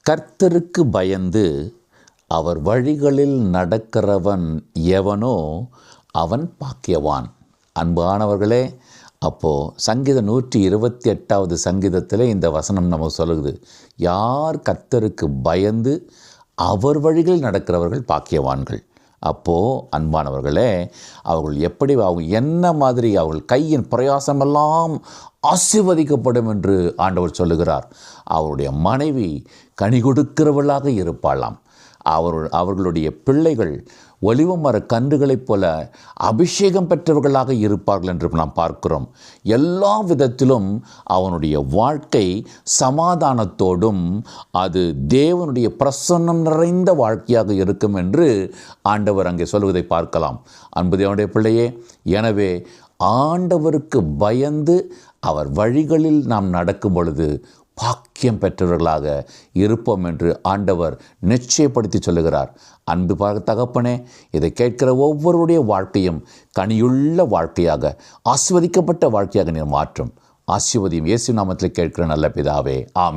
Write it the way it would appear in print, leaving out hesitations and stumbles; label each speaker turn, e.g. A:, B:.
A: கர்த்தருக்கு பயந்து அவர் வழிகளில் நடக்கிறவன் எவனோ அவன் பாக்கியவான். அன்பானவர்களே, அப்போது சங்கீதம் 128வது சங்கீதத்தில் இந்த வசனம் நமக்கு சொல்லுது, யார் கர்த்தருக்கு பயந்து அவர் வழிகளில் நடக்கிறவர்கள் பாக்கியவான்கள். அப்போது அன்பானவர்களே, அவர்கள் எப்படி அவங்க என்ன மாதிரி அவர்கள் கையின் பிரயாசமெல்லாம் ஆசீர்வதிக்கப்படும் என்று ஆண்டவர் சொல்லுகிறார். அவருடைய மனைவி கனி கொடுக்கிறவளாக இருப்பாளாம். அவர்களுடைய பிள்ளைகள் ஒலிவ மர கன்றுகளைப் போல அபிஷேகம் பெற்றவர்களாக இருப்பார்கள் என்று நாம் பார்க்கிறோம். எல்லா விதத்திலும் அவனுடைய வாழ்க்கை சமாதானத்தோடும் அது தேவனுடைய பிரசன்னம் நிறைந்த வாழ்க்கையாக இருக்கும் என்று ஆண்டவர் அங்கே சொல்வதை பார்க்கலாம். அன்பு தேவனுடைய பிள்ளையே, எனவே ஆண்டவருக்கு பயந்து அவர் வழிகளில் நாம் நடக்கும் பொழுது பாக்கியம் பெற்றவர்களாக இருப்போம் என்று ஆண்டவர் நிச்சயப்படுத்தி சொல்லுகிறார். அன்பு தகப்பனே, இதை கேட்கிற ஒவ்வொருடைய வாழ்க்கையும் கனியுள்ள வாழ்க்கையாக, ஆசீர்வதிக்கப்பட்ட வாழ்க்கையாக நீர் மாற்றும். ஆசீர்வதியும் இயேசு நாமத்தில் கேட்கிற நல்ல பிதாவே, ஆமென்.